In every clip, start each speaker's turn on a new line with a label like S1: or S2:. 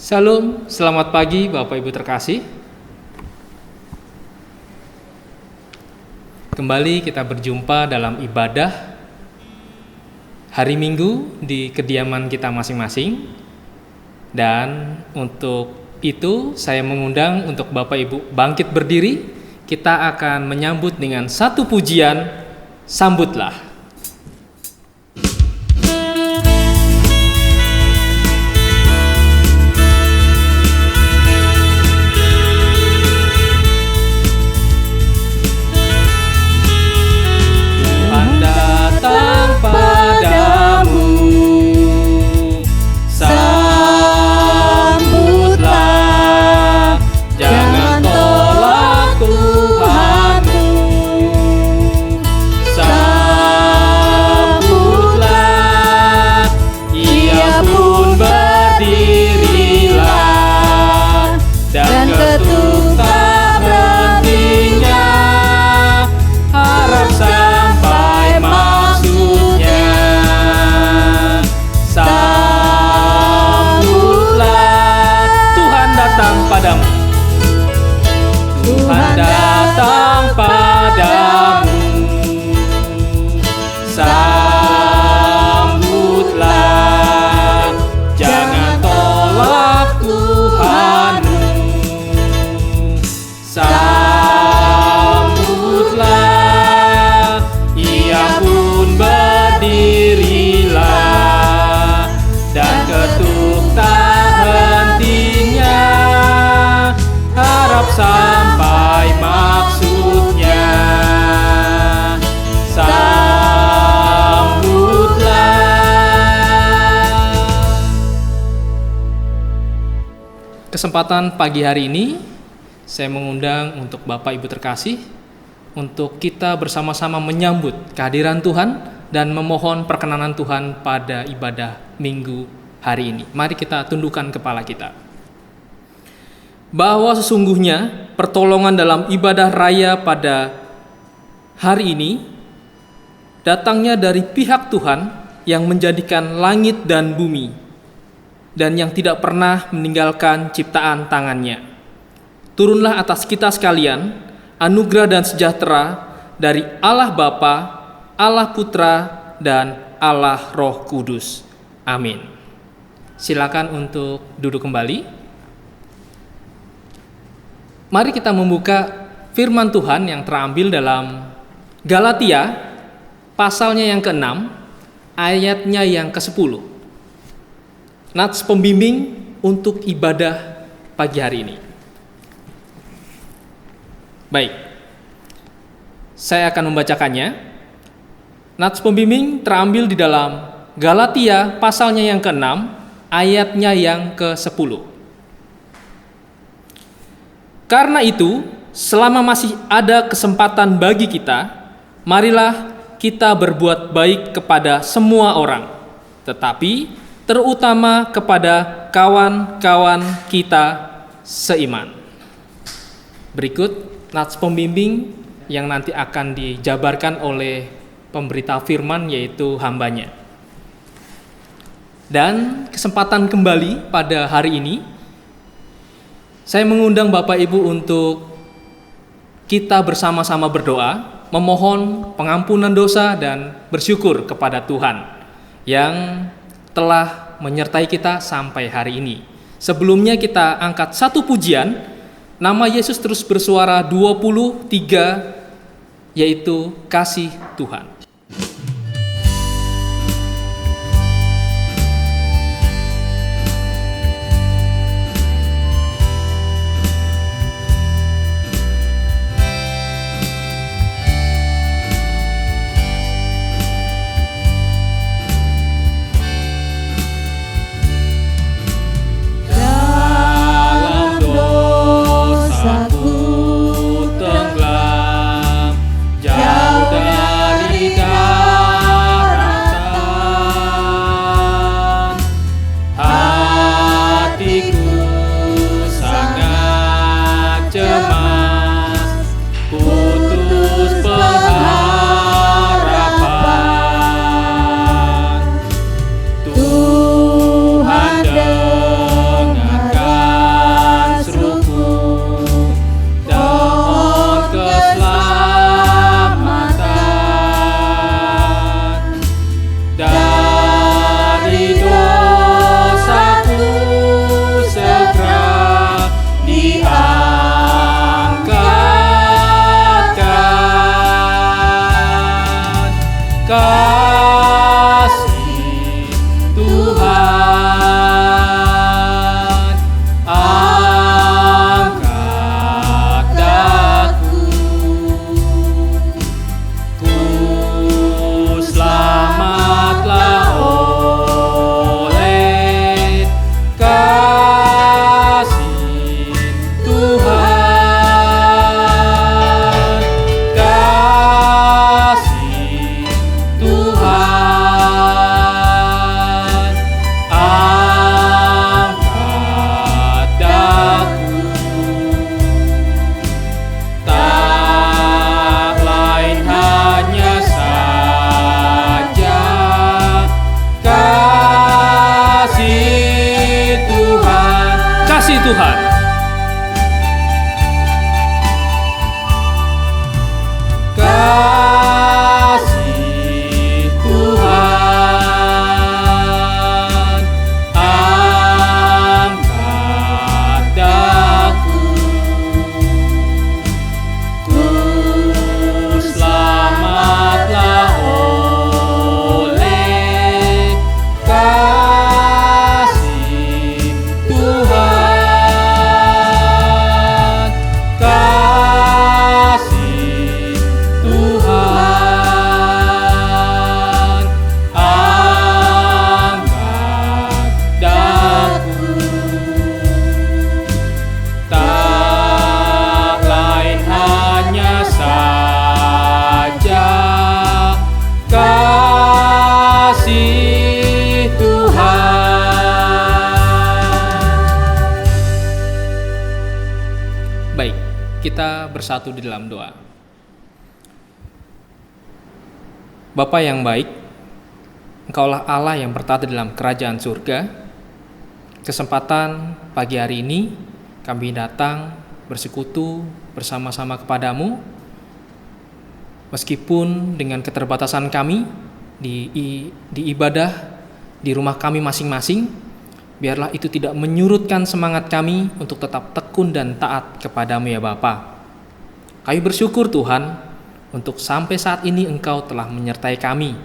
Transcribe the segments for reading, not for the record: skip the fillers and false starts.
S1: Shalom, selamat pagi Bapak Ibu terkasih. Kembali kita berjumpa dalam ibadah hari Minggu di kediaman kita masing-masing. Dan untuk itu saya mengundang untuk Bapak Ibu bangkit berdiri. Kita akan menyambut dengan satu pujian, Sambutlah. Kesempatan pagi hari ini saya mengundang untuk Bapak Ibu terkasih untuk kita bersama-sama menyambut kehadiran Tuhan dan memohon perkenanan Tuhan pada ibadah Minggu hari ini. Mari kita tundukkan kepala kita. Bahwa sesungguhnya pertolongan dalam ibadah raya pada hari ini datangnya dari pihak Tuhan yang menjadikan langit dan bumi dan yang tidak pernah meninggalkan ciptaan tangannya. Turunlah atas kita sekalian anugerah dan sejahtera dari Allah Bapa, Allah Putra, dan Allah Roh Kudus. Amin. Silakan untuk duduk kembali. Mari kita membuka firman Tuhan yang terambil dalam Galatia pasalnya yang ke-6, ayatnya yang ke-10. Nats pembimbing untuk ibadah pagi hari ini. Baik, saya akan membacakannya. Nats pembimbing terambil di dalam Galatia pasalnya yang ke-6, ayatnya yang ke-10. Karena itu, selama masih ada kesempatan bagi kita, marilah kita berbuat baik kepada semua orang, tetapi terutama kepada kawan-kawan kita seiman. Berikut nats pembimbing yang nanti akan dijabarkan oleh pemberita firman, yaitu hambanya. Dan kesempatan kembali pada hari ini, saya mengundang Bapak Ibu untuk kita bersama-sama berdoa, memohon pengampunan dosa dan bersyukur kepada Tuhan yang telah menyertai kita sampai hari ini. Sebelumnya kita angkat satu pujian, nama Yesus terus bersuara 23, yaitu Kasih Tuhan.
S2: Jauh dari
S1: kita bersatu di dalam doa. Bapa yang baik, Engkaulah Allah yang bertata dalam kerajaan surga. Kesempatan pagi hari ini kami datang bersekutu bersama-sama kepadamu, meskipun dengan keterbatasan kami di ibadah di rumah kami masing-masing. Biarlah itu tidak menyurutkan semangat kami untuk tetap tekun dan taat kepadamu ya Bapa. Kami bersyukur Tuhan untuk sampai saat ini Engkau telah menyertai kami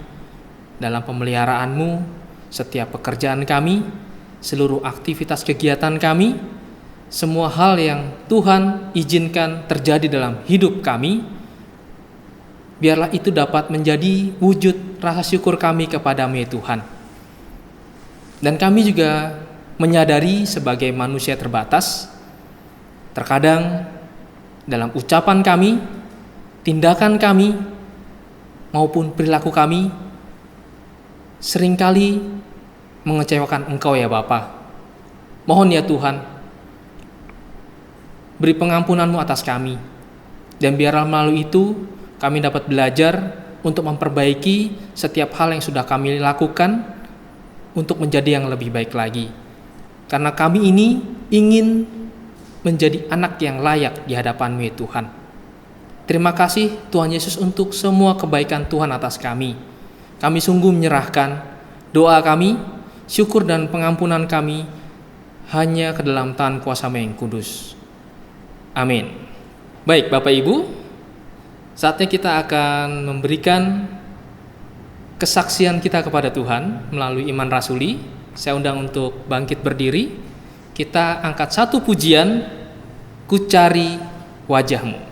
S1: dalam pemeliharaanmu setiap pekerjaan kami, seluruh aktivitas kegiatan kami, semua hal yang Tuhan izinkan terjadi dalam hidup kami. Biarlah itu dapat menjadi wujud rasa syukur kami kepadamu ya Tuhan. Dan kami juga menyadari sebagai manusia terbatas, terkadang dalam ucapan kami, tindakan kami, maupun perilaku kami seringkali mengecewakan Engkau ya Bapa. Mohon ya Tuhan, beri pengampunan-Mu atas kami, dan biarlah melalui itu kami dapat belajar untuk memperbaiki setiap hal yang sudah kami lakukan untuk menjadi yang lebih baik lagi. Karena kami ini ingin menjadi anak yang layak di hadapan-Mu ya Tuhan. Terima kasih Tuhan Yesus untuk semua kebaikan Tuhan atas kami. Kami sungguh menyerahkan doa kami, syukur dan pengampunan kami hanya ke dalam tangan kuasa-Mu yang kudus. Amin. Baik Bapak Ibu, saatnya kita akan memberikan kesaksian kita kepada Tuhan melalui iman rasuli. Saya undang untuk bangkit berdiri. Kita angkat satu pujian, Ku Cari Wajah-Mu.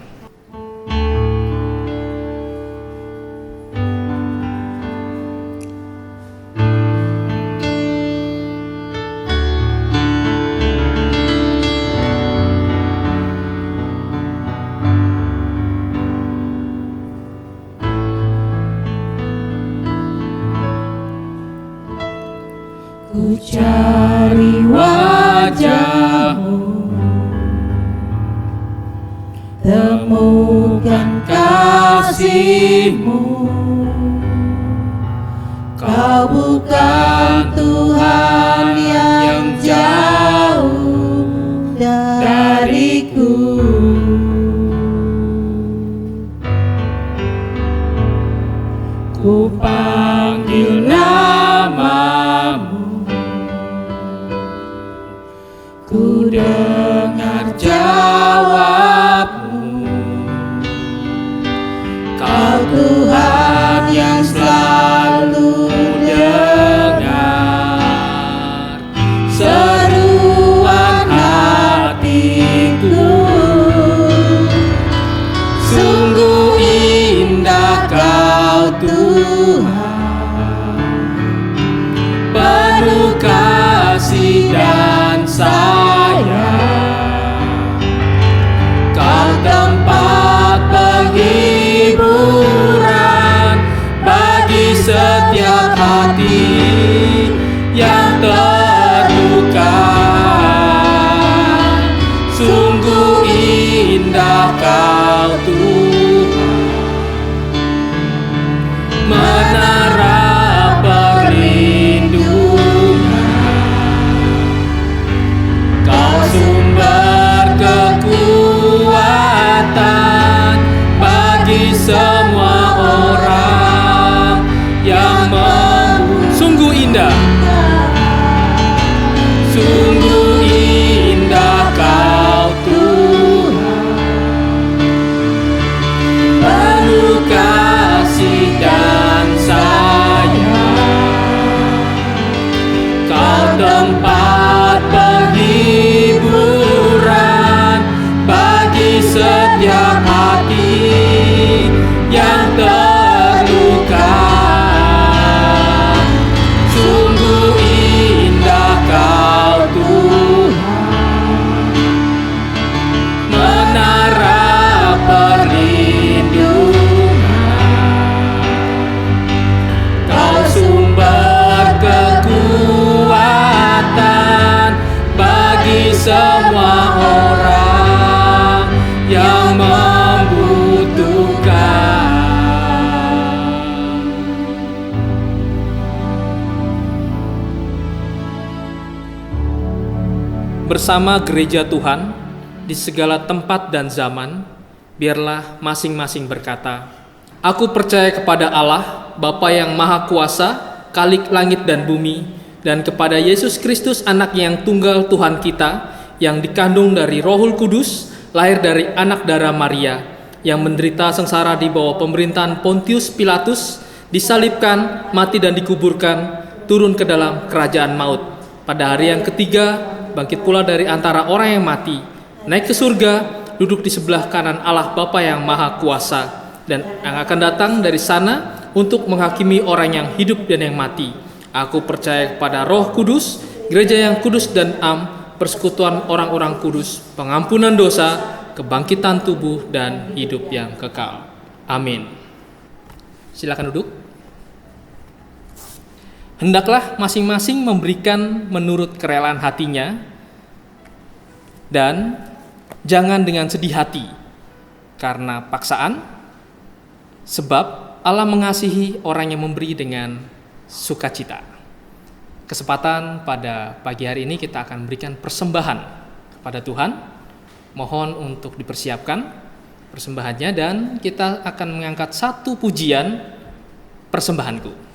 S2: Ku cari wajah-Mu, temukan kasih-Mu. Kau bukan Tuhan yang jauh dariku. Ku panggil nama-Mu, ku dengar jawab-Mu. Kau Tuhan yang selalu dengar seruan hatiku. Sungguh indah Kau Tuhan, penuh kasih dan sayang.
S1: bersama gereja Tuhan di segala tempat dan zaman, biarlah masing-masing berkata, "Aku percaya kepada Allah, Bapa yang Maha Kuasa, Khalik langit dan bumi, dan kepada Yesus Kristus, Anak yang tunggal Tuhan kita, yang dikandung dari Rohul Kudus, lahir dari anak darah Maria, yang menderita sengsara di bawah pemerintahan Pontius Pilatus, disalibkan, mati dan dikuburkan, turun ke dalam kerajaan maut. Pada hari yang ketiga, bangkit pula dari antara orang yang mati, naik ke surga, duduk di sebelah kanan Allah Bapa yang Maha Kuasa, dan yang akan datang dari sana untuk menghakimi orang yang hidup dan yang mati. Aku percaya kepada Roh Kudus, gereja yang kudus dan persekutuan orang-orang kudus, pengampunan dosa, kebangkitan tubuh, dan hidup yang kekal. Amin." Silakan duduk. Hendaklah masing-masing memberikan menurut kerelaan hatinya, dan jangan dengan sedih hati karena paksaan, sebab Allah mengasihi orang yang memberi dengan sukacita. Kesempatan pada pagi hari ini kita akan berikan persembahan kepada Tuhan. Mohon untuk dipersiapkan persembahannya, dan kita akan mengangkat satu pujian, "Persembahanku".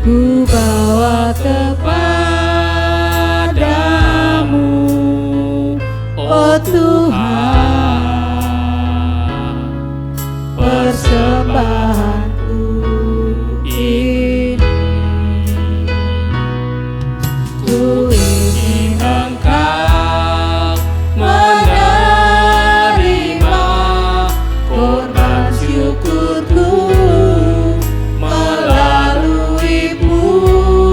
S2: Ku bawa kepadamu, oh Tuhan, persembahanku ini. Ku ingin Engkau menerima korban syukurku melalui pujian.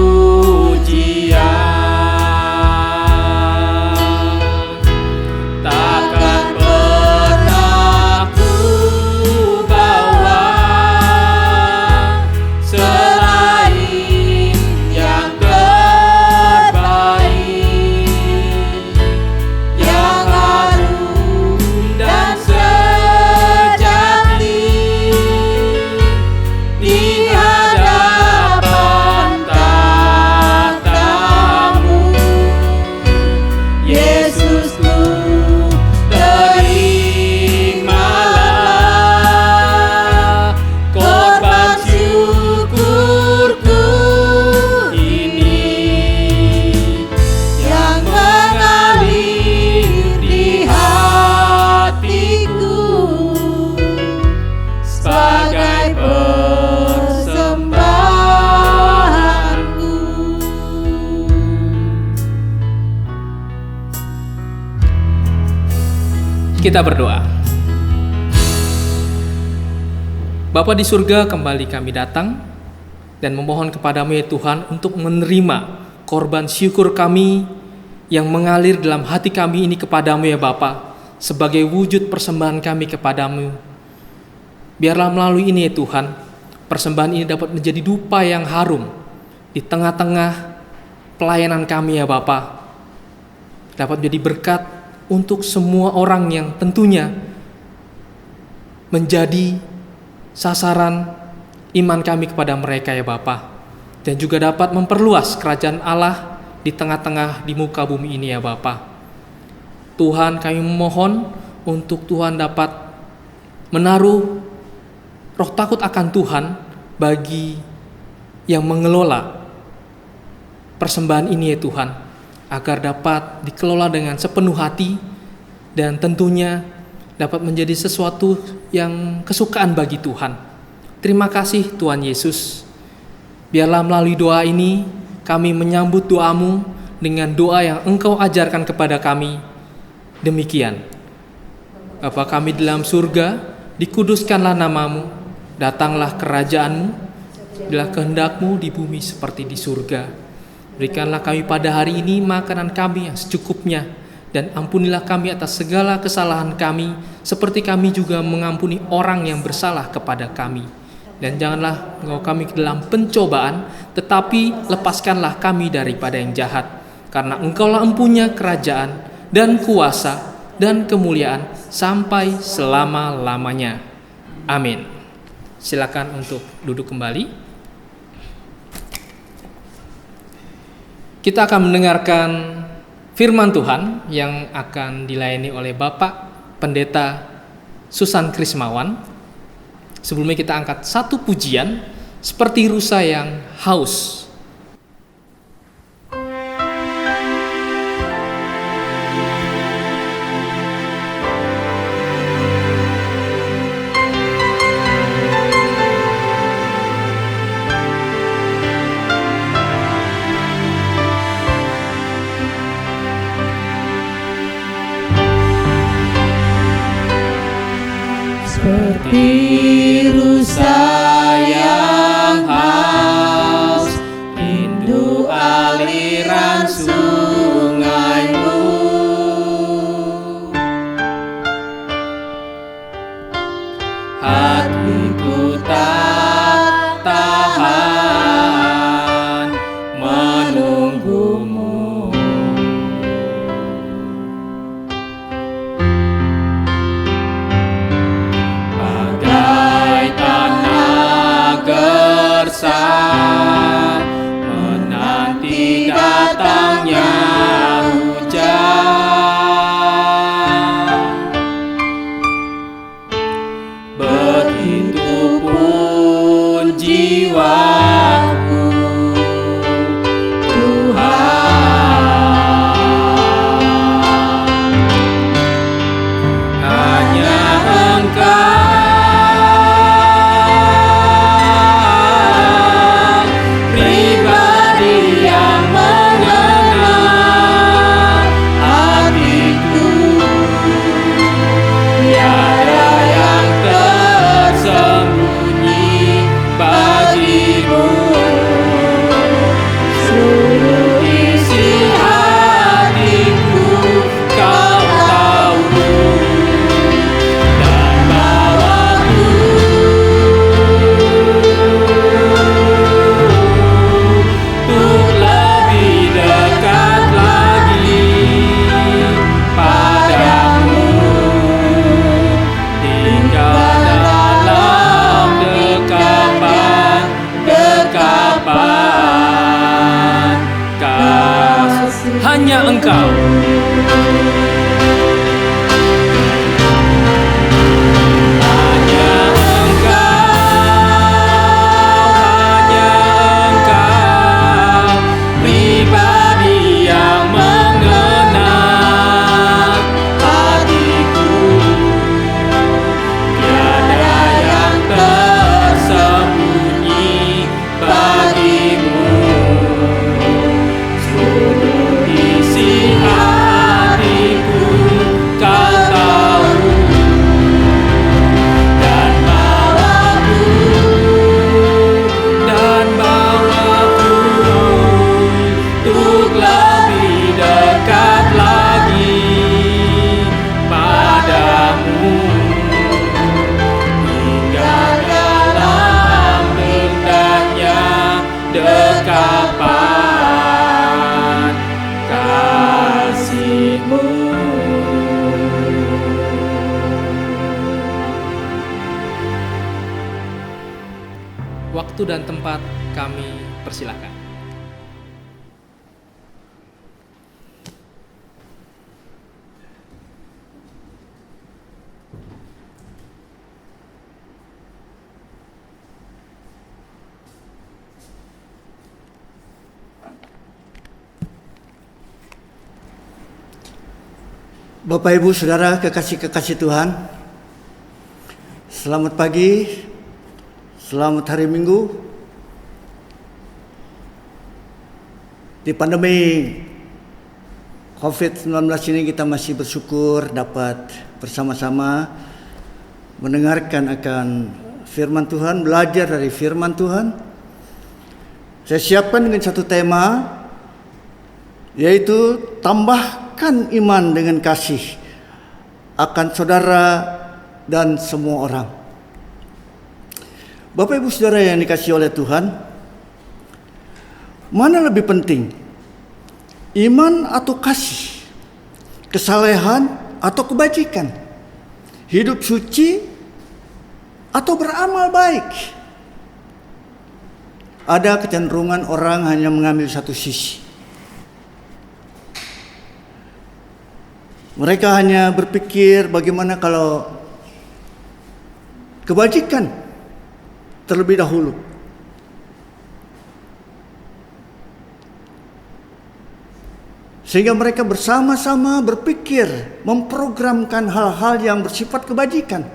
S2: Takkan pernah ku bawa selain yang terbaik, yang harum dan sejati di hadapan tahta-Mu. Yesusku, terimalah korban syukurku ini, yang mengalir di hatiku sebagai persembahanku.
S1: Kita berdoa. Bapa di surga, kembali kami datang dan memohon kepadamu ya Tuhan untuk menerima korban syukur kami yang mengalir dalam hati kami ini kepadamu ya Bapa, sebagai wujud persembahan kami kepadamu. Biarlah melalui ini ya Tuhan, persembahan ini dapat menjadi dupa yang harum di tengah-tengah pelayanan kami ya Bapa, dapat menjadi berkat untuk semua orang yang tentunya menjadi sasaran iman kami kepada mereka ya Bapa, dan juga dapat memperluas kerajaan Allah di tengah-tengah di muka bumi ini ya Bapa. Tuhan, kami memohon untuk Tuhan dapat menaruh roh takut akan Tuhan bagi yang mengelola persembahan ini ya Tuhan, agar dapat dikelola dengan sepenuh hati dan tentunya dapat menjadi sesuatu yang kesukaan bagi Tuhan. Terima kasih Tuhan Yesus. Biarlah melalui doa ini kami menyambut doa-Mu dengan doa yang Engkau ajarkan kepada kami. Demikian, Bapa kami di dalam surga, dikuduskanlah nama-Mu, datanglah kerajaan-Mu, jadilah kehendak-Mu di bumi seperti di surga. Berikanlah kami pada hari ini makanan kami yang secukupnya, Dan ampunilah kami atas segala kesalahan kami, seperti kami juga mengampuni orang yang bersalah kepada kami. Dan janganlah engkau kami ke dalam pencobaan, tetapi lepaskanlah kami daripada yang jahat. Karena engkaulah empunya kerajaan dan kuasa dan kemuliaan sampai selama-lamanya. Amin. Silakan untuk duduk kembali. Kita akan mendengarkan firman Tuhan yang akan dilayani oleh Bapak Pendeta Susan Krismawan. Sebelumnya kita angkat satu pujian, seperti rusa yang haus.
S2: Seperti rusa yang haus, rindu aliran sungaimu. Hatiku tak tahan menunggumu. Menanti datangnya hujan, begitupun jiwaku, Tuhan, hanya Engkau hanya Engkau. Waktu dan tempat kami persilakan.
S3: Bapak, Ibu, Saudara, kekasih-kekasih Tuhan, selamat pagi, selamat hari Minggu. Di pandemi COVID-19 ini kita masih bersyukur dapat bersama-sama mendengarkan akan firman Tuhan, belajar dari firman Tuhan. Saya siapkan dengan satu tema, yaitu tambah menyatakan iman dengan kasih akan saudara dan semua orang. Bapak Ibu Saudara yang dikasihi oleh Tuhan, mana lebih penting? Iman atau kasih? Kesalehan atau kebajikan? Hidup suci atau beramal baik? Ada kecenderungan orang hanya mengambil satu sisi. Mereka hanya berpikir bagaimana kalau kebajikan terlebih dahulu. Sehingga mereka bersama-sama berpikir memprogramkan hal-hal yang bersifat kebajikan.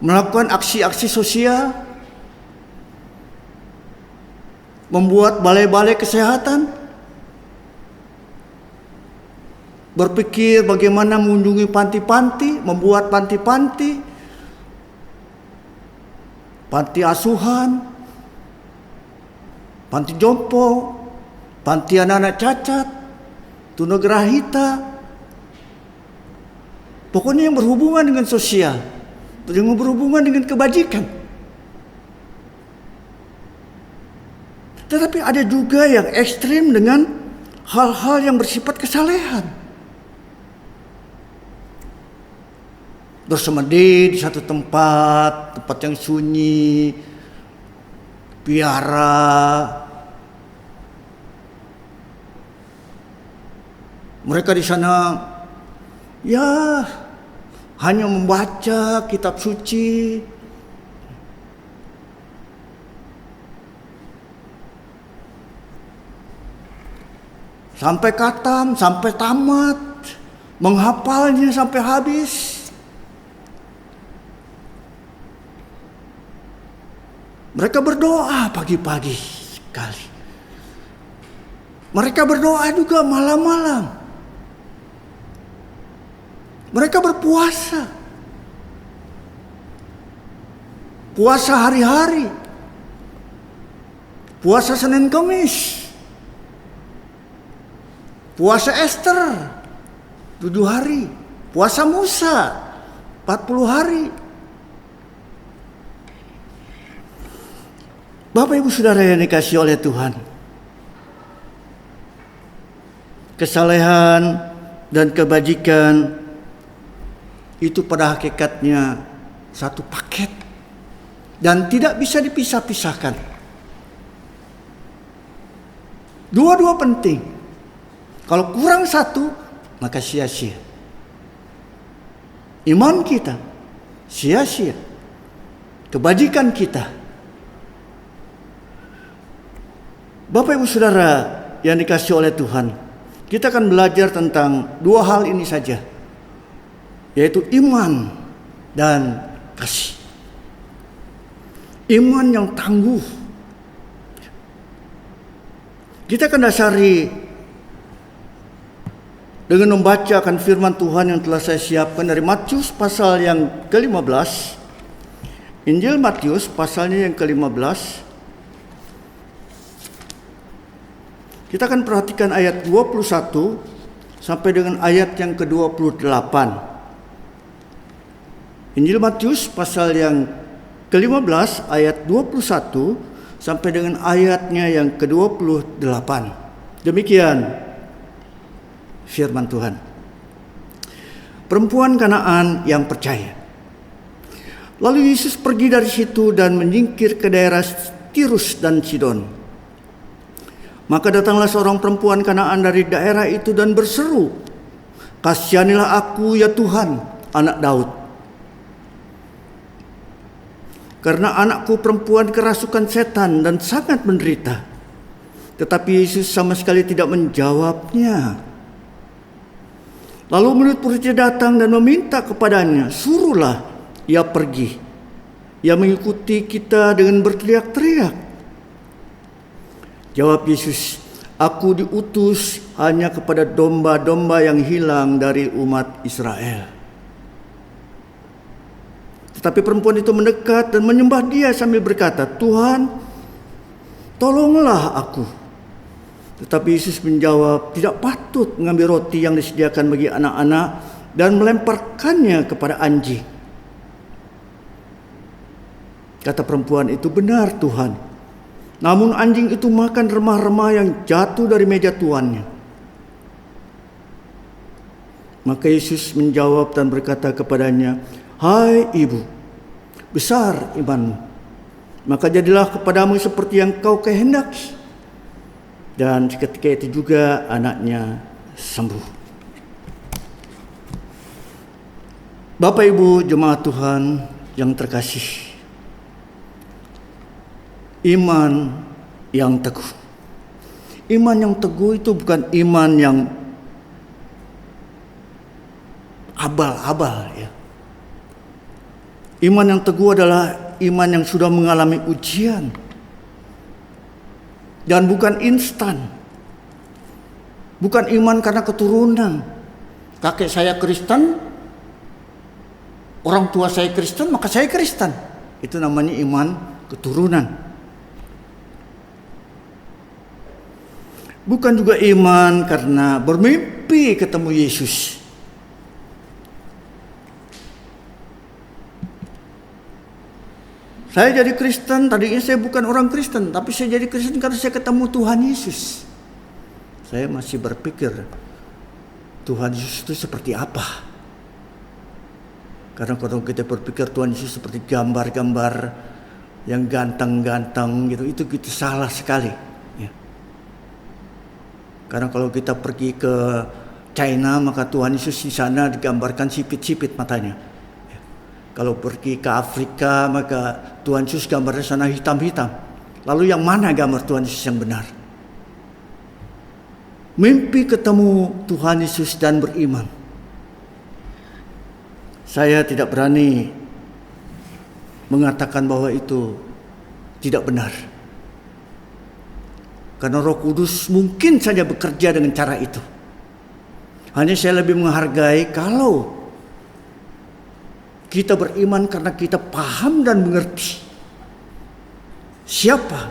S3: Melakukan aksi-aksi sosial, membuat balai-balai kesehatan, berpikir bagaimana mengunjungi panti-panti, membuat panti-panti, panti asuhan, panti jompo, panti anak-anak cacat, tunagrahita, pokoknya yang berhubungan dengan sosial, yang berhubungan dengan kebajikan. Tetapi ada juga yang ekstrim dengan hal-hal yang bersifat kesalehan. Bersemedi di satu tempat yang sunyi, piara. Mereka di sana ya hanya membaca kitab suci, sampai khatam, sampai tamat, menghafalnya sampai habis. Mereka berdoa pagi-pagi sekali. Mereka berdoa juga malam-malam. Mereka berpuasa. Puasa hari-hari. Puasa Senin Kamis. Puasa Esther 7 hari. Puasa Musa 40 hari. Bapak Ibu Saudara yang dikasihi oleh Tuhan, kesalehan dan kebajikan itu pada hakikatnya satu paket dan tidak bisa dipisah-pisahkan. Dua-dua penting. Kalau kurang satu, maka sia-sia. Iman kita sia-sia. Kebajikan kita. Bapak Ibu Saudara yang dikasihi oleh Tuhan, kita akan belajar tentang dua hal ini saja, yaitu iman dan kasih. Iman yang tangguh. Kita akan dasari dengan membacakan firman Tuhan yang telah saya siapkan dari Matius pasal yang ke-15. Injil Matius pasalnya yang ke-15. Kita akan perhatikan ayat 21 sampai dengan ayat yang ke-28. Injil Matius pasal yang ke-15 ayat 21 sampai dengan ayatnya yang ke-28. Demikian firman Tuhan. Perempuan Kanaan yang percaya. Lalu Yesus pergi dari situ dan menyingkir ke daerah Tirus dan Sidon. Maka datanglah seorang perempuan Kanaan dari daerah itu dan berseru, "Kasihanilah aku ya Tuhan, anak Daud. Karena anakku perempuan kerasukan setan dan sangat menderita." Tetapi Yesus sama sekali tidak menjawabnya. Lalu murid-muridnya datang dan meminta kepadanya, "Suruhlah ia pergi." Ia mengikuti kita dengan berteriak-teriak. Jawab Yesus, "Aku diutus hanya kepada domba-domba yang hilang dari umat Israel." Tetapi perempuan itu mendekat dan menyembah dia sambil berkata, "Tuhan, tolonglah aku. Tetapi Yesus menjawab, tidak patut mengambil roti yang disediakan bagi anak-anak dan melemparkannya kepada anjing. Kata perempuan itu, benar Tuhan. Namun anjing itu makan remah-remah yang jatuh dari meja tuannya. Maka Yesus menjawab dan berkata kepadanya, hai ibu, besar imanmu. Maka jadilah kepadamu seperti yang kau kehendaki. Dan seketika itu juga anaknya sembuh. Bapak Ibu jemaat Tuhan yang terkasih, iman yang teguh. Iman yang teguh itu bukan iman yang abal-abal ya. Iman yang teguh adalah iman yang sudah mengalami ujian. Dan bukan instan. Bukan iman karena keturunan. Kakek saya Kristen, orang tua saya Kristen, maka saya Kristen. Itu namanya iman keturunan. Bukan juga iman karena bermimpi ketemu Yesus. Saya jadi Kristen, tadinya saya bukan orang Kristen, tapi saya jadi Kristen karena saya ketemu Tuhan Yesus. Saya masih berpikir, Tuhan Yesus itu seperti apa? Karena kalau kita berpikir Tuhan Yesus seperti gambar-gambar yang ganteng-ganteng gitu, itu salah sekali. Ya. Karena kalau kita pergi ke China, maka Tuhan Yesus di sana digambarkan sipit-sipit matanya. Kalau pergi ke Afrika, maka Tuhan Yesus gambarnya sana hitam-hitam. Lalu yang mana gambar Tuhan Yesus yang benar? Mimpi ketemu Tuhan Yesus dan beriman. Saya tidak berani mengatakan bahwa itu tidak benar. Karena Roh Kudus mungkin saja bekerja dengan cara itu. Hanya saya lebih menghargai kalau kita beriman karena kita paham dan mengerti siapa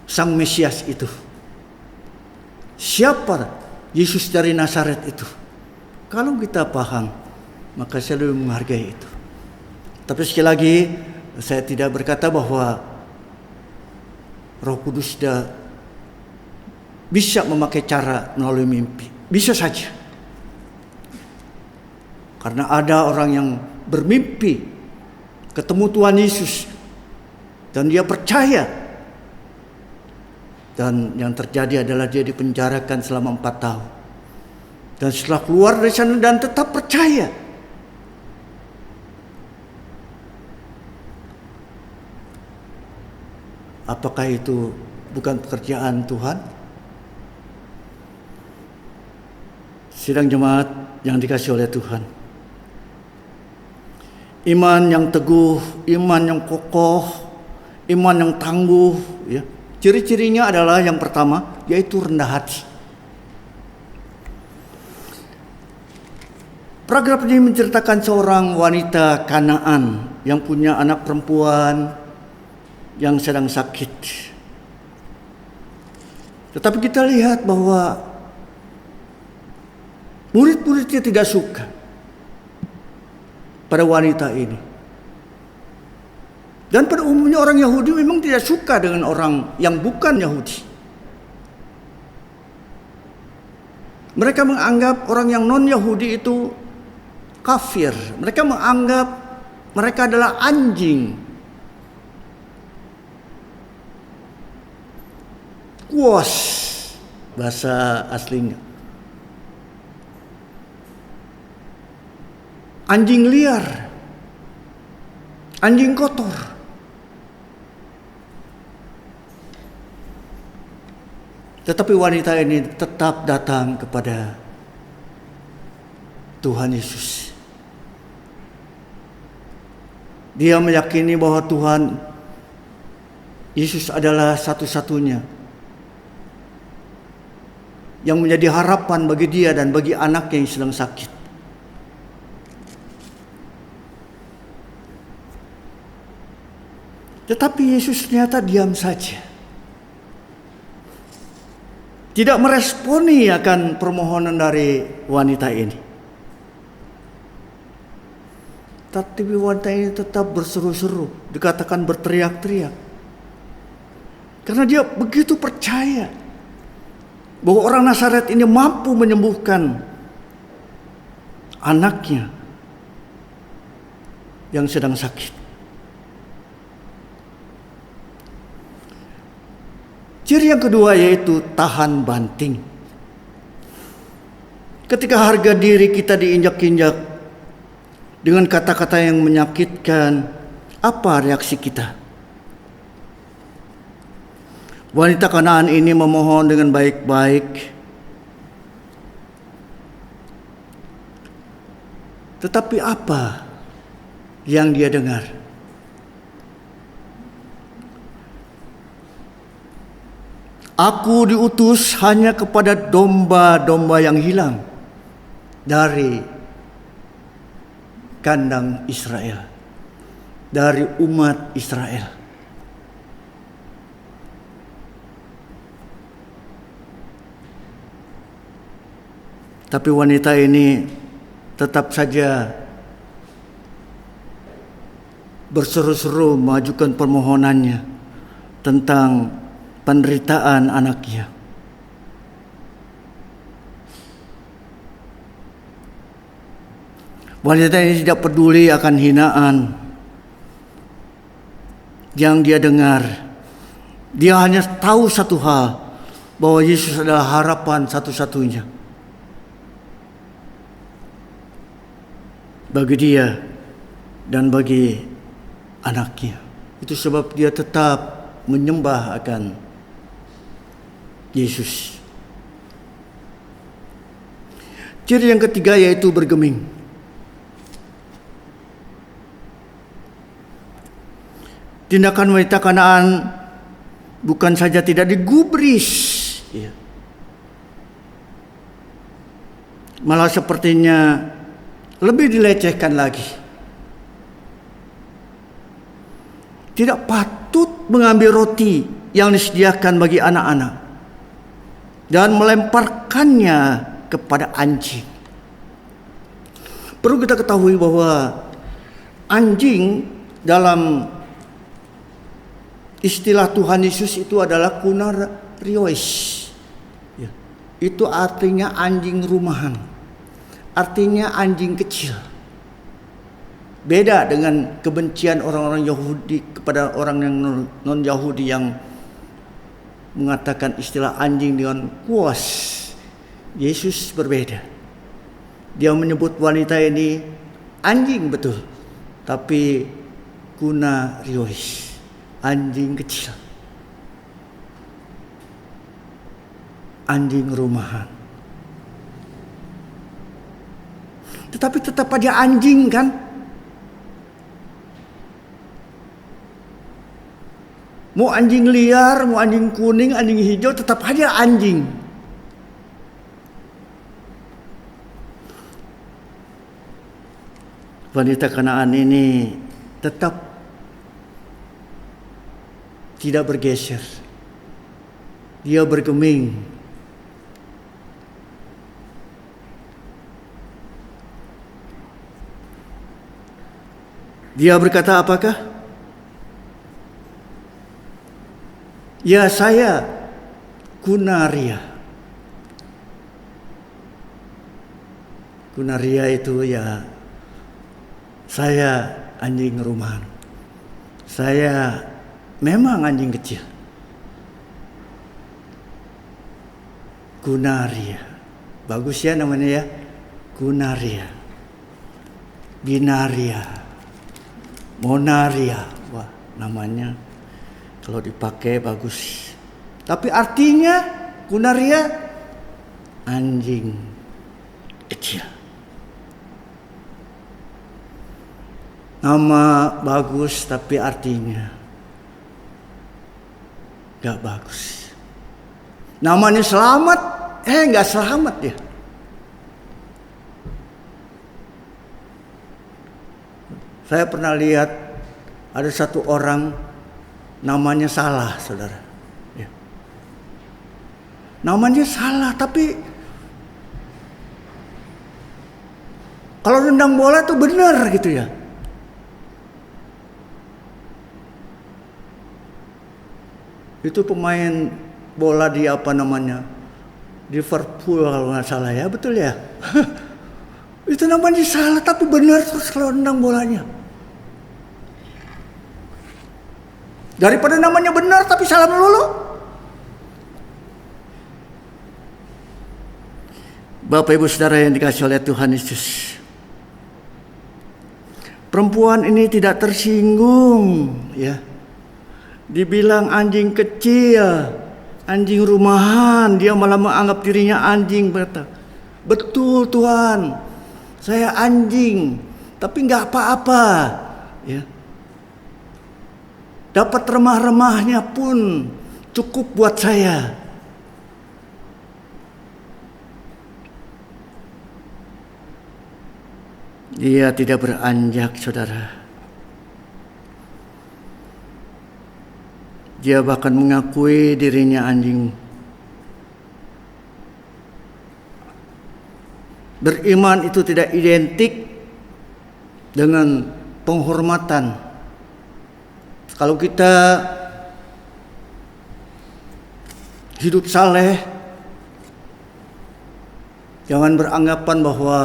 S3: Sang Mesias itu. Siapa Yesus dari Nazaret itu. Kalau kita paham, maka saya lebih menghargai itu. Tapi sekali lagi, saya tidak berkata bahwa Roh Kudus sudah bisa memakai cara melalui mimpi. Bisa saja. Karena ada orang yang bermimpi ketemu Tuhan Yesus dan dia percaya. Dan yang terjadi adalah dia dipenjarakan selama 4 tahun. Dan setelah keluar dari sana dan tetap percaya. Apakah itu bukan pekerjaan Tuhan? Sidang jemaat yang dikasihi oleh Tuhan. Iman yang teguh, iman yang kokoh, iman yang tangguh, ya. Ciri-cirinya adalah yang pertama, yaitu rendah hati. Paragraf ini menceritakan seorang wanita Kanaan yang punya anak perempuan yang sedang sakit. Tetapi kita lihat bahwa murid-muridnya tidak suka pada wanita ini. Dan pada umumnya orang Yahudi memang tidak suka dengan orang yang bukan Yahudi. Mereka menganggap orang yang non-Yahudi itu kafir. Mereka menganggap mereka adalah anjing. Kuos bahasa aslinya. Anjing liar, anjing kotor. Tetapi wanita ini tetap datang kepada Tuhan Yesus. Dia meyakini bahwa Tuhan Yesus adalah satu-satunya yang menjadi harapan bagi dia dan bagi anaknya yang sedang sakit. Tetapi Yesus ternyata diam saja. Tidak meresponi akan permohonan dari wanita ini. Tapi wanita ini tetap berseru-seru, dikatakan berteriak-teriak. Karena dia begitu percaya bahwa orang Nazaret ini mampu menyembuhkan anaknya yang sedang sakit. Ciri yang kedua yaitu tahan banting. Ketika harga diri kita diinjak-injak dengan kata-kata yang menyakitkan, apa reaksi kita? Wanita Kanaan ini memohon dengan baik-baik. Tetapi apa yang dia dengar? Aku diutus hanya kepada domba-domba yang hilang dari kandang Israel, dari umat Israel. Tapi wanita ini tetap saja berseru-seru mengajukan permohonannya tentang penderitaan anaknya. Wanita ini tidak peduli akan hinaan yang dia dengar. Dia hanya tahu satu hal, bahwa Yesus adalah harapan satu-satunya bagi dia dan bagi anaknya. Itu sebab dia tetap menyembah akan Yesus. Ciri yang ketiga yaitu bergeming. Tindakan wanita Kanaan bukan saja tidak digubris, malah sepertinya lebih dilecehkan lagi. Tidak patut mengambil roti yang disediakan bagi anak-anak dan melemparkannya kepada anjing. Perlu kita ketahui bahwa anjing dalam istilah Tuhan Yesus itu adalah kunarios. Itu artinya anjing rumahan. Artinya anjing kecil. Beda dengan kebencian orang-orang Yahudi kepada orang yang non-Yahudi yang mengatakan istilah anjing dengan kuas. Yesus berbeda. Dia menyebut wanita ini anjing betul, tapi kunarios, anjing kecil, anjing rumahan. Tetapi tetap aja anjing kan? Mau anjing liar, mau anjing kuning, anjing hijau, tetap aja anjing. Wanita Kanaan ini tetap tidak bergeser. Dia bergeming. Dia berkata apakah? Ya, saya kunaria. Kunaria itu ya, saya anjing rumahan. Saya memang anjing kecil. Kunaria. Bagus ya namanya ya. Kunaria. Binaria. Monaria. Wah, namanya kalau dipakai bagus. Tapi artinya kunaria anjing kecil. Nama bagus tapi artinya gak bagus. Namanya selamat, gak selamat ya. Saya pernah lihat ada satu orang namanya salah, saudara. Ya. Namanya salah, tapi kalau nendang bola itu benar gitu ya. Itu pemain bola di Liverpool kalau nggak salah ya, betul ya. Itu namanya salah tapi benar terus kalau nendang bolanya. Daripada namanya benar tapi salah melulu. Bapak Ibu Saudara yang dikasihi oleh Tuhan Yesus, perempuan ini tidak tersinggung ya. Dibilang anjing kecil, anjing rumahan, dia malah menganggap dirinya anjing. Berkata, betul Tuhan, saya anjing, tapi nggak apa-apa. Ya. Dapat remah-remahnya pun cukup buat saya. Dia tidak beranjak, saudara. Dia bahkan mengakui dirinya anjing. Beriman itu tidak identik dengan penghormatan. Kalau kita hidup saleh, jangan beranggapan bahwa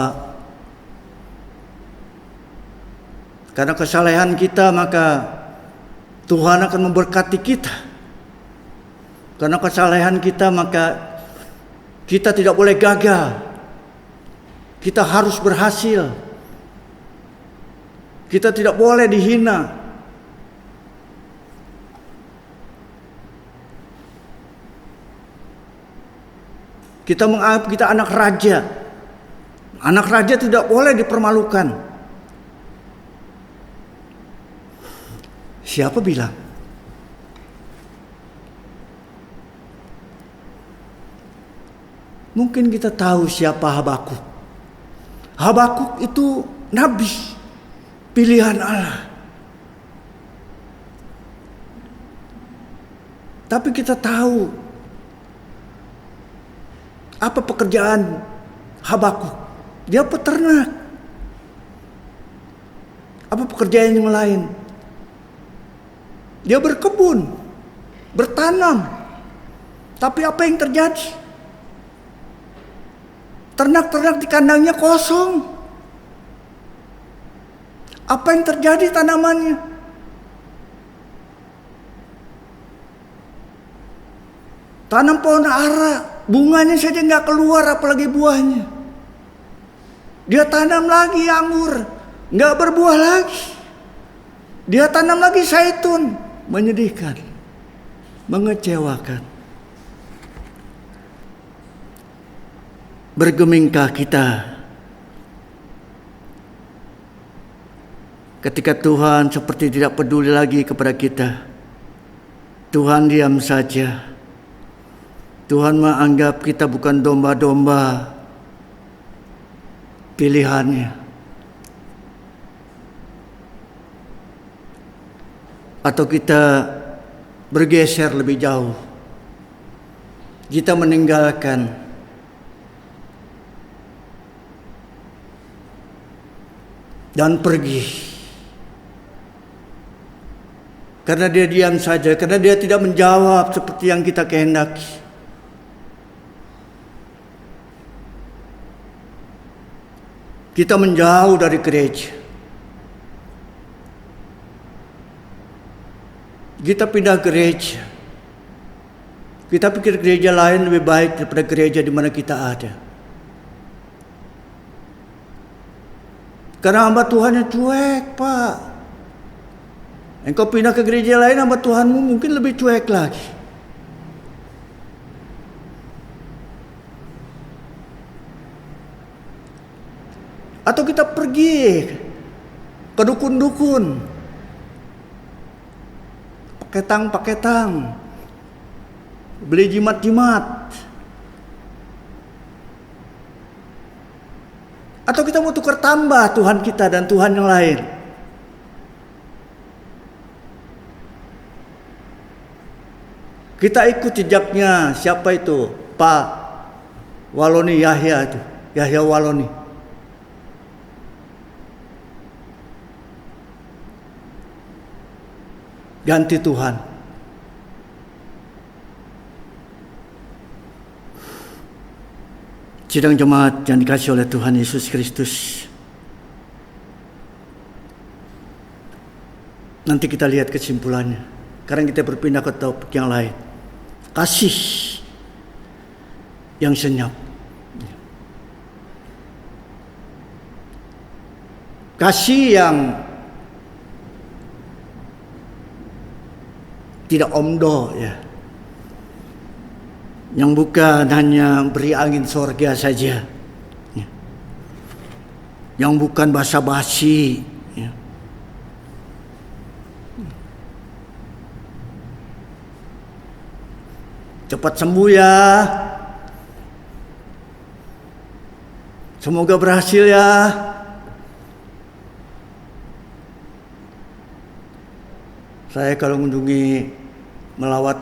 S3: karena kesalehan kita maka Tuhan akan memberkati kita. Karena kesalehan kita maka kita tidak boleh gagal. Kita harus berhasil. Kita tidak boleh dihina. Kita menganggap kita anak raja. Anak raja tidak boleh dipermalukan. Siapa bilang? Mungkin kita tahu siapa Habakuk. Habakuk itu nabi, pilihan Allah. Tapi kita tahu apa pekerjaan Habakuk. Dia peternak. Apa pekerjaan yang lain? Dia berkebun, bertanam. Tapi apa yang terjadi? Ternak-ternak di kandangnya kosong. Apa yang terjadi tanamannya? Tanam pohon ara, bunganya saja nggak keluar, apalagi buahnya. Dia tanam lagi anggur, nggak berbuah lagi. Dia tanam lagi zaitun. Menyedihkan, mengecewakan. Bergemingkah kita ketika Tuhan seperti tidak peduli lagi kepada kita? Tuhan diam saja. Tuhan menganggap kita bukan domba-domba pilihannya. Atau kita bergeser lebih jauh. Kita meninggalkan dan pergi. Karena dia diam saja, karena dia tidak menjawab seperti yang kita kehendaki. Kita menjauh dari gereja. Kita pindah gereja. Kita pikir gereja lain lebih baik daripada gereja di mana kita ada. Karena hamba Tuhan yang cuek, Pak. Engkau pindah ke gereja lain, hamba Tuhanmu mungkin lebih cuek lagi. Atau kita pergi ke dukun-dukun. Paketang, beli jimat-jimat. Atau kita mau tukar tambah Tuhan kita dan Tuhan yang lain. Kita ikut jejaknya. Siapa itu? Pak Waloni Yahya itu. Yahya Waloni. Ganti Tuhan. Sidang jemaat yang dikasihi oleh Tuhan Yesus Kristus. Nanti kita lihat kesimpulannya. Sekarang kita berpindah ke topik yang lain. Kasih yang senyap. Kasih yang tidak omdo, ya. Yang bukan hanya beri angin sorga saja, ya. Yang bukan basa-basi, ya. Cepat sembuh ya. Semoga berhasil ya. Saya kalau mengunjungi melawat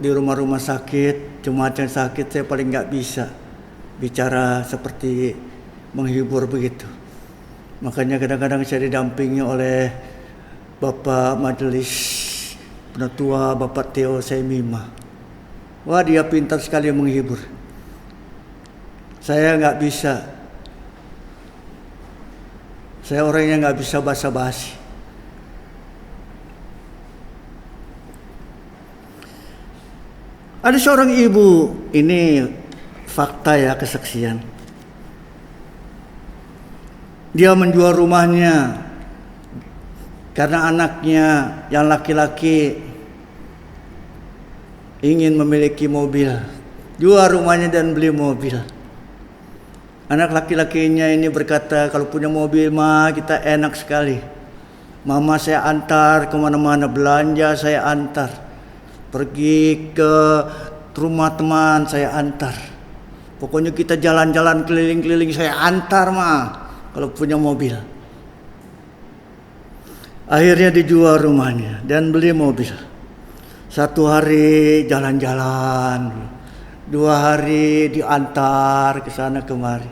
S3: di rumah-rumah sakit, jemaat yang sakit, saya paling nggak bisa bicara seperti menghibur begitu. Makanya kadang-kadang saya didampingi oleh Bapak Majelis Penatua, Bapak Theo Semima. Wah, dia pintar sekali menghibur. Saya nggak bisa. Saya orang yang nggak bisa basa-basi. Ada seorang ibu, ini fakta ya, kesaksian. Dia menjual rumahnya karena anaknya yang laki-laki ingin memiliki mobil. Jual rumahnya dan beli mobil. Anak laki-lakinya ini berkata, kalau punya mobil mah kita enak sekali. Mama saya antar kemana-mana, belanja saya antar. Pergi ke rumah teman saya antar. Pokoknya kita jalan-jalan keliling-keliling saya antar mah kalau punya mobil. Akhirnya dijual rumahnya dan beli mobil. 1 hari jalan-jalan, 2 hari diantar ke sana kemari.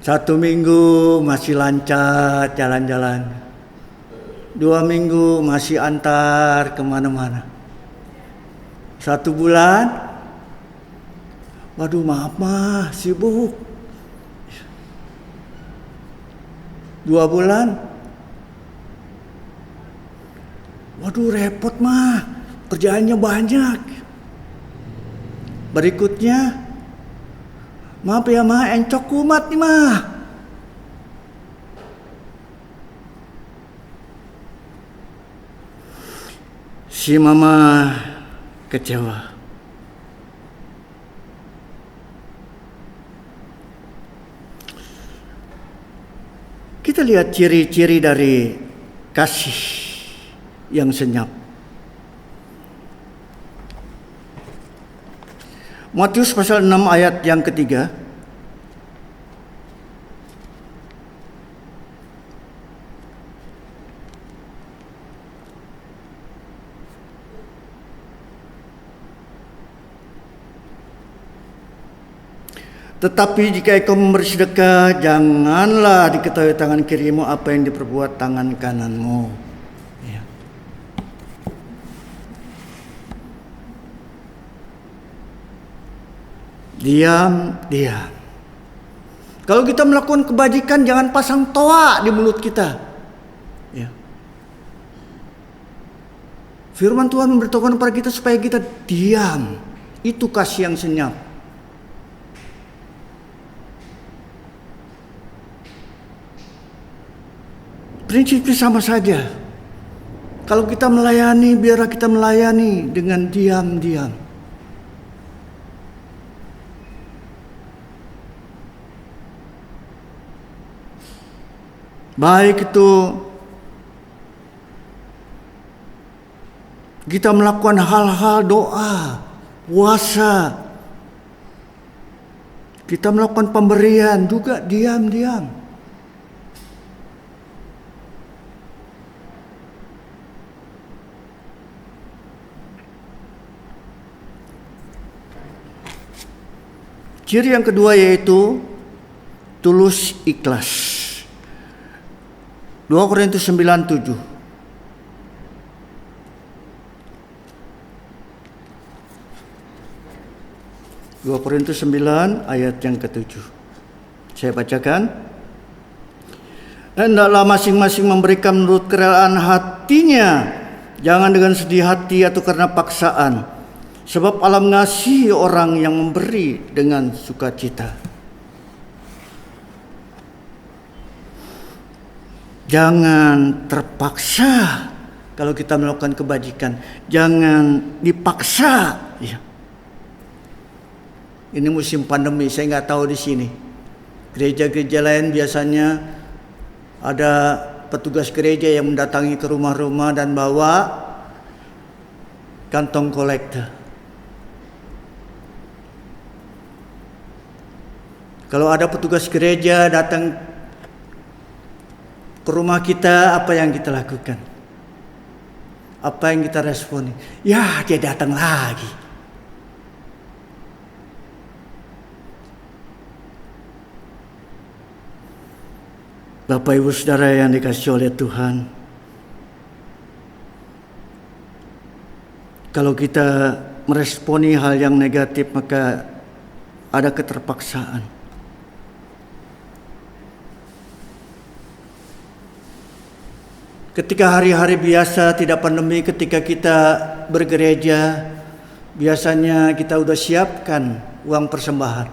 S3: 1 minggu masih lancar jalan-jalan. 2 minggu masih antar kemana-mana. 1 bulan, waduh maaf mah sibuk. 2 bulan, waduh repot mah, kerjaannya banyak. Berikutnya, maaf ya mah, encok kumat nih mah. Si mama kecewa. Kita lihat ciri-ciri dari kasih yang senyap. Matius pasal 6 ayat yang ketiga. Tetapi jika engkau memberi sedekah, janganlah diketahui tangan kirimu apa yang diperbuat tangan kananmu. Ya. Diam. Kalau kita melakukan kebajikan, jangan pasang toa di mulut kita. Ya. Firman Tuhan memberitahukan kepada kita supaya kita diam. Itu kasih yang senyap. Prinsipnya sama saja. Kalau kita melayani, biarlah kita melayani dengan diam-diam. Baik itu kita melakukan hal-hal doa, puasa, kita melakukan pemberian juga diam-diam. Ciri yang kedua yaitu tulus ikhlas. 2 Korintus 9:7. 2 Korintus 9 ayat yang ke-7. Saya bacakan. Hendaklah masing-masing memberikan menurut kerelaan hatinya, jangan dengan sedih hati atau karena paksaan. Sebab Allah mengasihi orang yang memberi dengan sukacita. Jangan terpaksa kalau kita melakukan kebajikan. Jangan dipaksa. Ya. Ini musim pandemi, saya nggak tahu di sini. Gereja-gereja lain biasanya ada petugas gereja yang mendatangi ke rumah-rumah dan bawa kantong kolektor. Kalau ada petugas gereja datang ke rumah kita, apa yang kita lakukan? Apa yang kita responi? Ya, dia datang lagi. Bapak Ibu Saudara yang dikasihi oleh Tuhan, kalau kita meresponi hal yang negatif maka ada keterpaksaan. Ketika hari-hari biasa tidak pandemi, ketika kita bergereja, biasanya kita udah siapkan uang persembahan.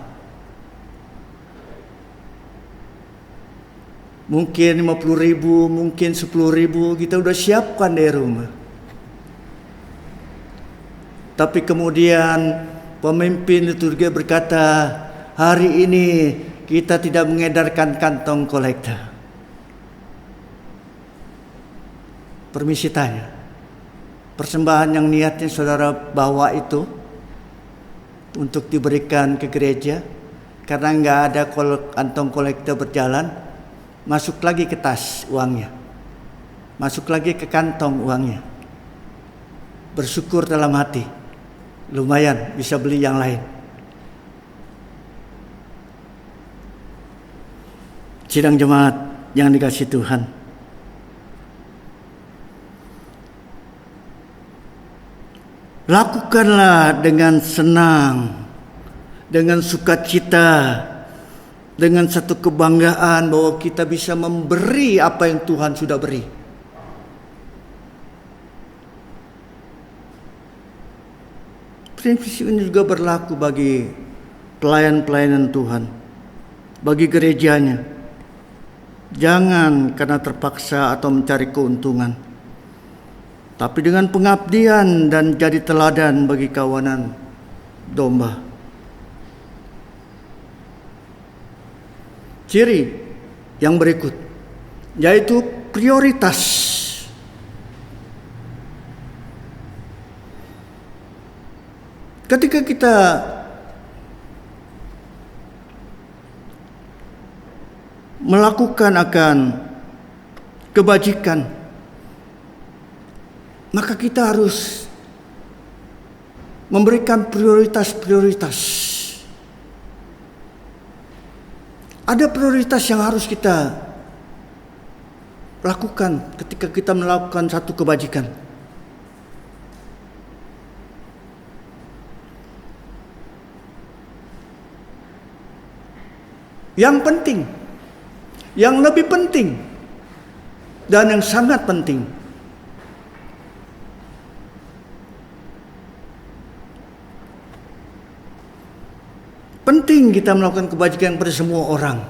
S3: Mungkin 50.000, mungkin 10.000 kita udah siapkan di rumah. Tapi kemudian pemimpin liturgi berkata, hari ini kita tidak mengedarkan kantong kolektor. Permisi tanya, persembahan yang niatnya saudara bawa itu untuk diberikan ke gereja, karena nggak ada kantong kolektor berjalan, masuk lagi ke tas uangnya, masuk lagi ke kantong uangnya. Bersyukur dalam hati, lumayan bisa beli yang lain. Sidang jemaat yang dikasihi Tuhan, lakukanlah dengan senang, dengan sukacita, dengan satu kebanggaan bahwa kita bisa memberi apa yang Tuhan sudah beri. Prinsip ini juga berlaku bagi pelayan-pelayanan Tuhan, bagi gerejanya. Jangan karena terpaksa atau mencari keuntungan, tapi dengan pengabdian dan jadi teladan bagi kawanan domba. Ciri yang berikut yaitu prioritas. Ketika kita melakukan akan kebajikan, maka kita harus memberikan prioritas-prioritas. Ada prioritas yang harus kita lakukan ketika kita melakukan satu kebajikan. Yang penting, yang lebih penting, dan yang sangat penting. Penting kita melakukan kebajikan pada semua orang,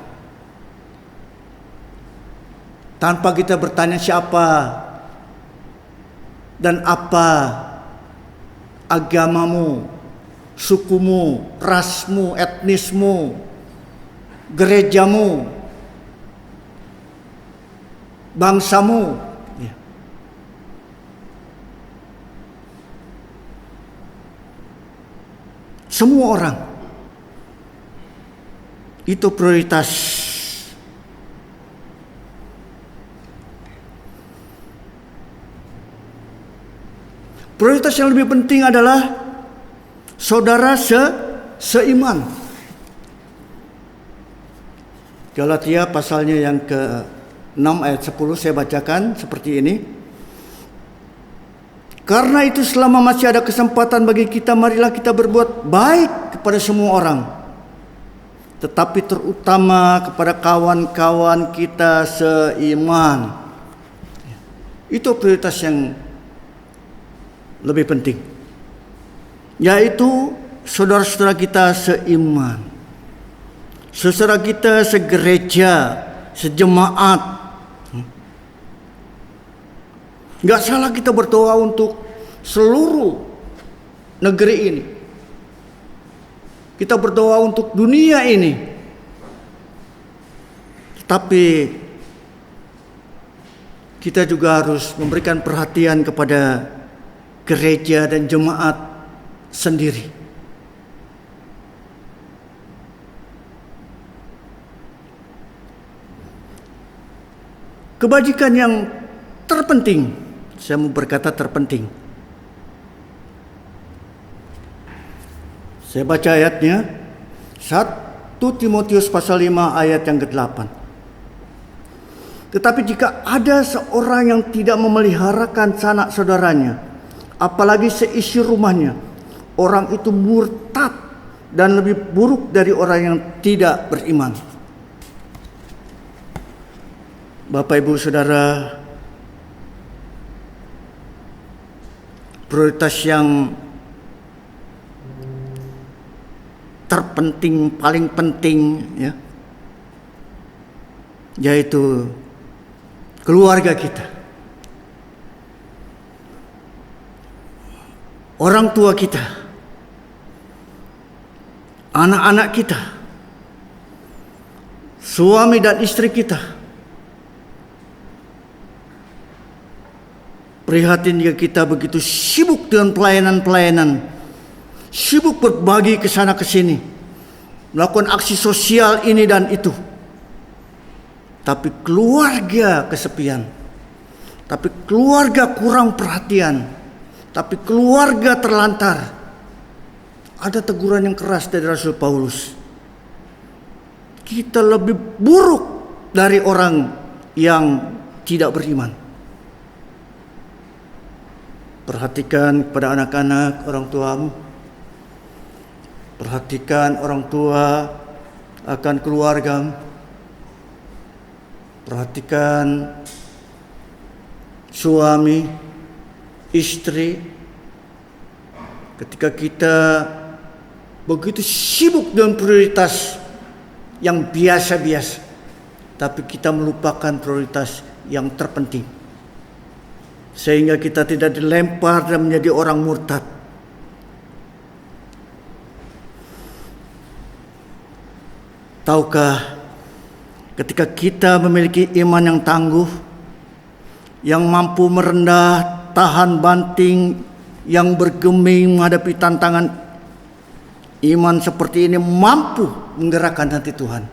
S3: tanpa kita bertanya siapa dan apa agamamu, sukumu, rasmu, etnismu, gerejamu, bangsamu. Ya. Semua orang itu prioritas. Prioritas yang lebih penting adalah saudara seiman. Galatia pasalnya yang ke-6 ayat 10 saya bacakan seperti ini. Karena itu selama masih ada kesempatan bagi kita, marilah kita berbuat baik kepada semua orang, tetapi terutama kepada kawan-kawan kita seiman. Itu prioritas yang lebih penting, yaitu saudara-saudara kita seiman, saudara kita segereja, sejemaat. Gak salah kita berdoa untuk seluruh negeri ini. Kita berdoa untuk dunia ini. Tetapi kita juga harus memberikan perhatian kepada gereja dan jemaat sendiri. Kebajikan yang terpenting, saya mau berkata terpenting. Saya baca ayatnya, 1 Timotius pasal 5 ayat yang ke-8. Tetapi jika ada seorang yang tidak memeliharakan sanak saudaranya, apalagi seisi rumahnya, orang itu murtad dan lebih buruk dari orang yang tidak beriman. Bapak, Ibu, Saudara, prioritas yang terpenting, paling penting, ya, yaitu keluarga kita, orang tua kita, anak-anak kita, suami dan istri kita. Prihatin jika kita begitu sibuk dengan pelayanan-pelayanan, sibuk berbagi ke sana ke sini, melakukan aksi sosial ini dan itu, tapi keluarga kesepian, tapi keluarga kurang perhatian, tapi keluarga terlantar. Ada teguran yang keras dari Rasul Paulus. Kita lebih buruk dari orang yang tidak beriman. Perhatikan kepada anak-anak orang tuamu. Perhatikan orang tua akan keluargamu. Perhatikan suami, istri. Ketika kita begitu sibuk dengan prioritas yang biasa-biasa, tapi kita melupakan prioritas yang terpenting, sehingga kita tidak dilempar dan menjadi orang murtad. Tahukah, ketika kita memiliki iman yang tangguh, yang mampu merendah, tahan banting, yang bergeming menghadapi tantangan, iman seperti ini mampu menggerakkan hati Tuhan.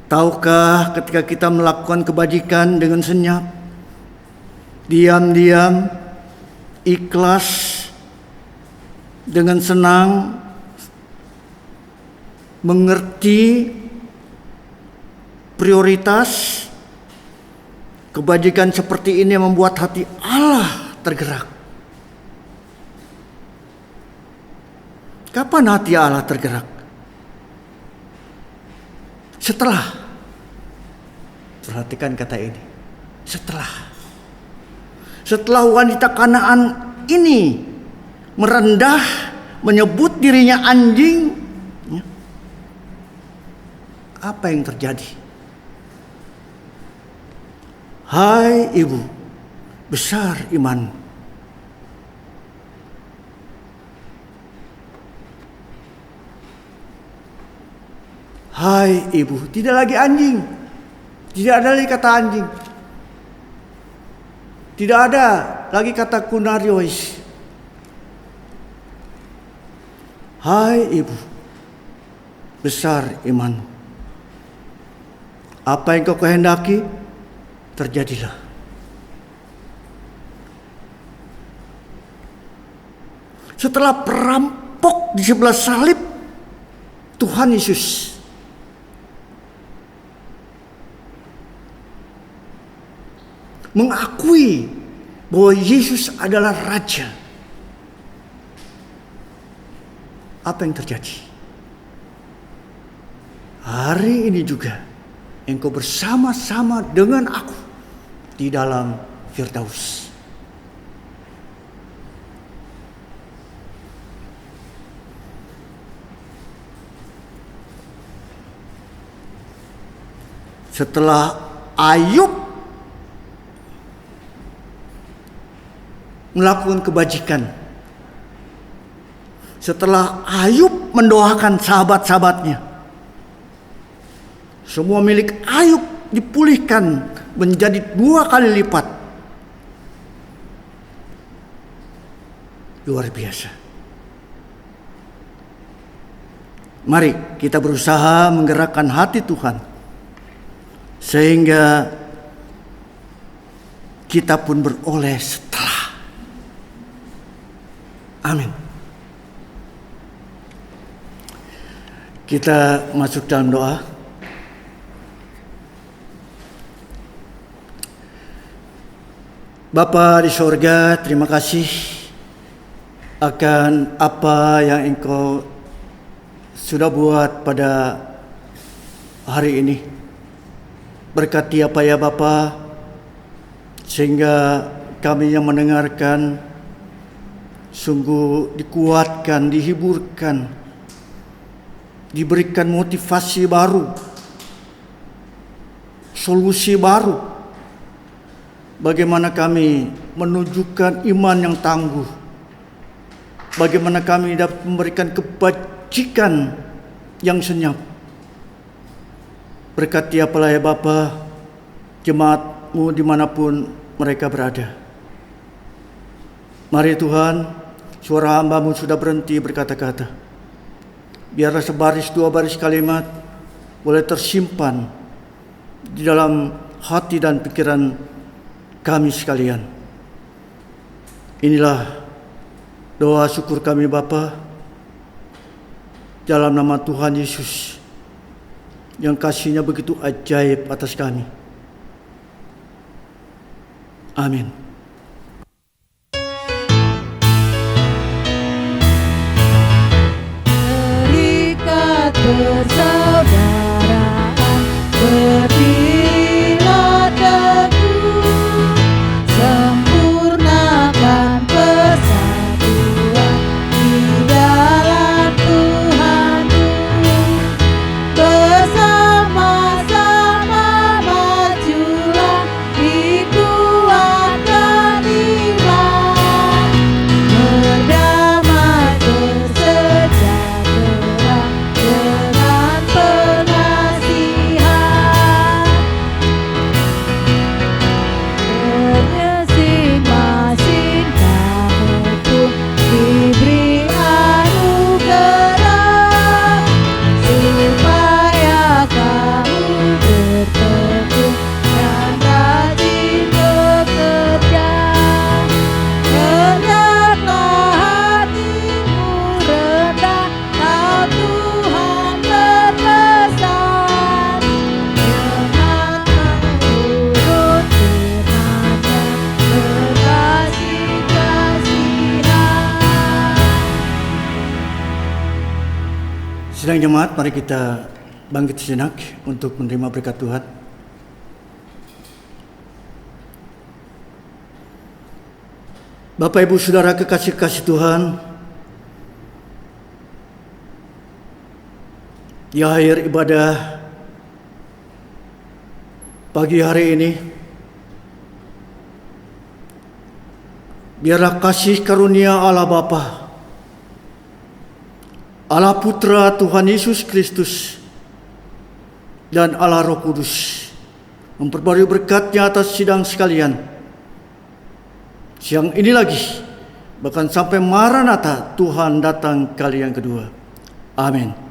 S3: Tahukah, ketika kita melakukan kebajikan dengan senyap, diam-diam, ikhlas, dengan senang, mengerti prioritas, kebajikan seperti ini membuat hati Allah tergerak. Kapan hati Allah tergerak? Setelah, perhatikan kata ini, setelah wanita Kanaan ini merendah, menyebut dirinya anjing, apa yang terjadi? Hai ibu, besar iman. Hai ibu, tidak lagi anjing. Tidak ada lagi kata anjing. Tidak ada lagi kata kunariois. Hai ibu, besar iman. Apa yang kau kehendaki, terjadilah. Setelah perampok di sebelah salib, Tuhan Yesus mengakui bahwa Yesus adalah Raja, apa yang terjadi? Hari ini juga engkau bersama-sama dengan aku di dalam Firdaus. Setelah Ayub melakukan kebajikan, setelah Ayub mendoakan sahabat-sahabatnya, semua milik Ayub dipulihkan menjadi 2 kali lipat. Luar biasa. Mari kita berusaha menggerakkan hati Tuhan, sehingga kita pun beroleh setelah. Amin. Kita masuk dalam doa. Bapa di sorga, terima kasih akan apa yang Engkau sudah buat pada hari ini. Berkati apa ya Bapa, sehingga kami yang mendengarkan sungguh dikuatkan, dihiburkan, diberikan motivasi baru, solusi baru. Bagaimana kami menunjukkan iman yang tangguh, bagaimana kami dapat memberikan kebajikan yang senyap. Berkati apalah ya Bapa, jemaat-Mu dimanapun mereka berada. Mari Tuhan, suara hamba-Mu sudah berhenti berkata-kata. Biarlah sebaris 2 baris kalimat boleh tersimpan di dalam hati dan pikiran kami sekalian. Inilah doa syukur kami Bapa, dalam nama Tuhan Yesus yang kasih-Nya begitu ajaib atas kami. Amin.
S4: Terikat persaudaraan, berdirilah teguh, sempurnakan persatuan di dalam Tuhan. Bersama-sama majulah, dikuatkan iman, berdamai bersejahtera dengan pengasihan. Masing-masing kamu pun diberi anugerah, supaya kamu bertekun dan rajin bekerja. Hendaklah hatimu rendah, kau Tuhan berpesan, dengan menurut firman-Nya berkasih-kasihan.
S3: Sidang jemaat, mari kita bangkit sejenak untuk menerima berkat Tuhan. Bapak Ibu Saudara kekasih-kasih Tuhan, di akhir ibadah pagi hari ini, biarlah kasih karunia Allah Bapa, Allah Putra Tuhan Yesus Kristus, dan Allah Roh Kudus memperbarui berkat-Nya atas sidang sekalian. Siang ini lagi, bahkan sampai Maranatha Tuhan datang kali yang kedua. Amin.